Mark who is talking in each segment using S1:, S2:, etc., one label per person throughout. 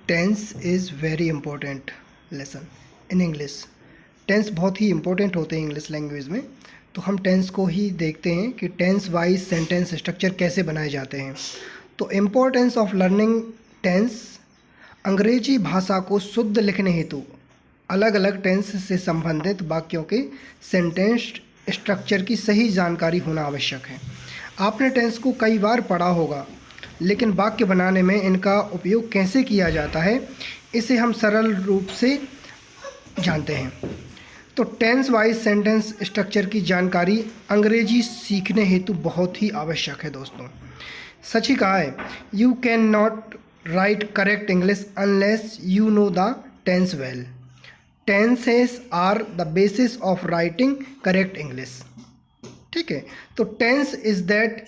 S1: Tense is very important lesson in English. Tense बहुत ही important होते हैं इंग्लिश लैंग्वेज में। तो हम टेंस को ही देखते हैं कि टेंस वाइज सेंटेंस स्ट्रक्चर कैसे बनाए जाते हैं। तो इम्पोर्टेंस ऑफ लर्निंग टेंस, अंग्रेजी भाषा को शुद्ध लिखने हेतु अलग अलग टेंस से संबंधित वाक्यों के सेंटेंस स्ट्रक्चर की सही जानकारी होना आवश्यक है। आपने टेंस को कई बार पढ़ा होगा, लेकिन वाक्य बनाने में इनका उपयोग कैसे किया जाता है इसे हम सरल रूप से जानते हैं। तो टेंस वाइज सेंटेंस स्ट्रक्चर की जानकारी अंग्रेजी सीखने हेतु बहुत ही आवश्यक है दोस्तों। सच ही कहा है, you can not write correct English unless you know the tense well. Tenses are the basis of writing correct English. ठीक है, तो tense is that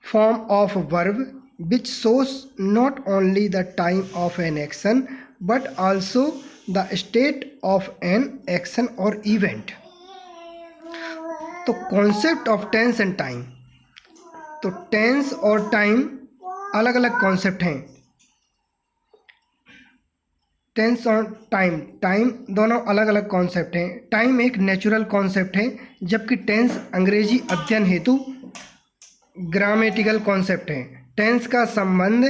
S1: form of verb which shows not only the time of an action but also the state of an action or event। तो concept of tense and time, तो tense और time अलग अलग concept हैं। Tense और time दोनों अलग अलग कॉन्सेप्ट हैं। टाइम एक नेचुरल कॉन्सेप्ट है, जबकि टेंस अंग्रेजी अध्ययन हेतु ग्रामेटिकल कॉन्सेप्ट है। टेंस का संबंध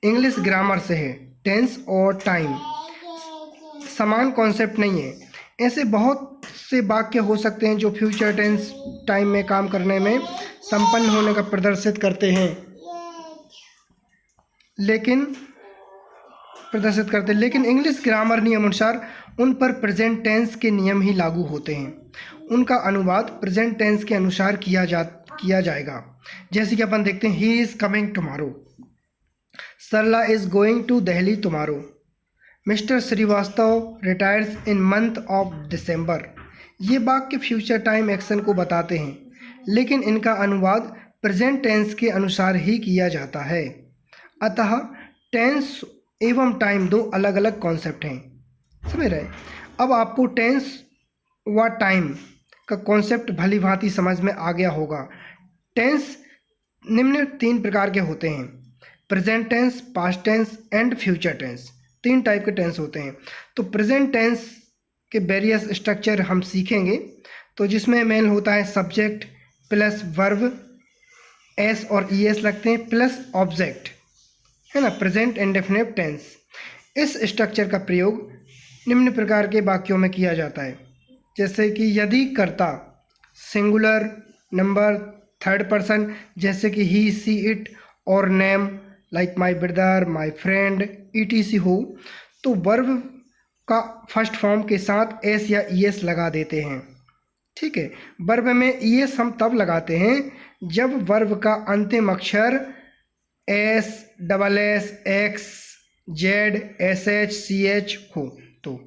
S1: इंग्लिश ग्रामर से है। टेंस और टाइम समान कॉन्सेप्ट नहीं है। ऐसे बहुत से वाक्य हो सकते हैं जो फ्यूचर टेंस टाइम में काम करने में संपन्न होने का प्रदर्शित करते हैं, लेकिन इंग्लिश ग्रामर नियम अनुसार उन पर प्रेजेंट टेंस के नियम ही लागू होते हैं। उनका अनुवाद प्रेजेंट टेंस के अनुसार किया जाएगा। जैसे कि अपन देखते हैं, he is coming tomorrow, Sarla is going to Delhi tomorrow, mister Shrivastava retires in month of December. ये वाक्य फ्यूचर टाइम एक्शन को बताते हैं, लेकिन इनका अनुवाद प्रेजेंट टेंस के अनुसार ही किया जाता है। अतः टेंस एवं टाइम दो अलग अलग कॉन्सेप्ट हैं, समझ रहे। अब आपको टेंस व टाइम का कॉन्सेप्ट भली भांति समझ में आ गया होगा। टेंस निम्न 3 प्रकार के होते हैं, present tense, past tense and future tense. 3 type के टेंस होते हैं। तो प्रेजेंट टेंस के वेरियस स्ट्रक्चर हम सीखेंगे, तो जिसमें मेन होता है सब्जेक्ट प्लस वर्ब, एस और ई एस लगते हैं, प्लस ऑब्जेक्ट, है ना, प्रेजेंट इंडेफिनिट टेंस। इस स्ट्रक्चर का प्रयोग निम्न प्रकार के वाक्यों में किया जाता है, जैसे कि यदि कर्ता सिंगुलर, नंबर, थर्ड पर्सन जैसे कि ही, सी, इट, और name like my brother, my friend, ETC हो, तो वर्ब का फर्स्ट फॉर्म के साथ एस या ES लगा देते हैं। ठीक है, वर्ब में ES हम तब लगाते हैं जब वर्ब का अंतिम अक्षर S, SS, X, Z, SH, CH हो तो।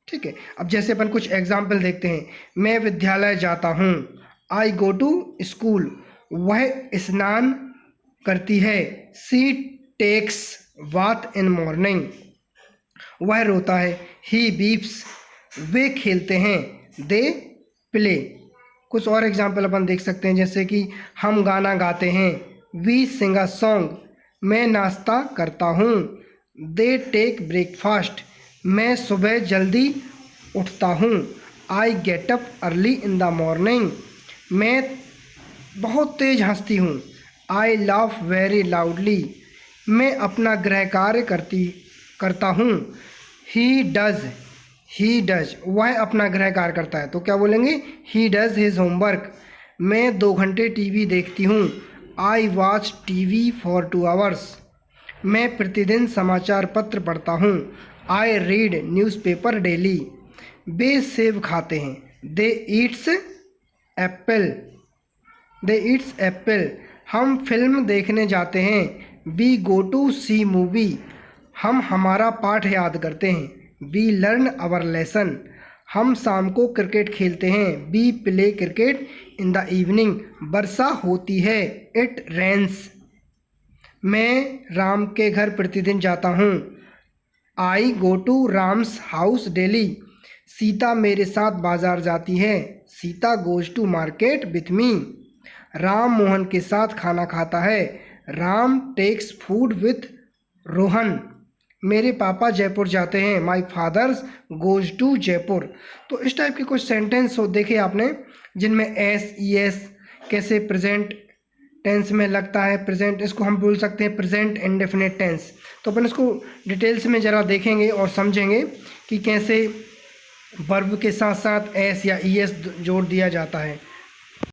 S1: ठीक है, अब जैसे अपन कुछ एग्जाम्पल देखते हैं। मैं विद्यालय जाता हूँ, आई गो टू स्कूल। वह स्नान करती है, सी टेक्स बाथ इन मॉर्निंग। वह रोता है, ही वीप्स। वे खेलते हैं, दे प्ले। कुछ और एग्जाम्पल अपन देख सकते हैं, जैसे कि हम गाना गाते हैं, वी सिंग अ सॉन्ग। मैं नाश्ता करता हूँ, दे टेक ब्रेकफास्ट। मैं सुबह जल्दी उठता हूँ, I get up early in the morning. मैं बहुत तेज हंसती हूँ, आई लाफ वेरी लाउडली। मैं अपना गृह कार्य करता हूँ, ही डज। वह अपना गृह कार्य करता है, तो क्या बोलेंगे, ही डज हिज होमवर्क। मैं 2 घंटे टीवी देखती हूँ, I watch TV for 2 hours. मैं प्रतिदिन समाचार पत्र पढ़ता हूँ, आई रीड न्यूज़पेपर डेली। वे सेब खाते हैं, दे ईट्स एप्पल। हम फिल्म देखने जाते हैं, we go to see movie. हम हमारा पाठ याद करते हैं, वी लर्न आवर लेसन। हम शाम को क्रिकेट खेलते हैं, we play cricket in the evening. वर्षा होती है, इट रेन्स। मैं राम के घर प्रतिदिन जाता हूँ, I go to Ram's house daily. Sita मेरे साथ बाजार जाती है, Sita goes to market with me. Ram Mohan के साथ खाना खाता है, Ram takes food with Rohan. मेरे पापा जयपुर जाते हैं, my fathers goes to Jaipur. तो इस टाइप के कुछ सेंटेंस हो देखे आपने जिनमें एस ई एस कैसे प्रेजेंट टेंस में लगता है। प्रेजेंट इसको हम बोल सकते हैं प्रेजेंट इंडेफिनिट टेंस। तो अपन इसको डिटेल्स में ज़रा देखेंगे और समझेंगे कि कैसे वर्ब के साथ साथ एस या ई एस जोड़ दिया जाता है।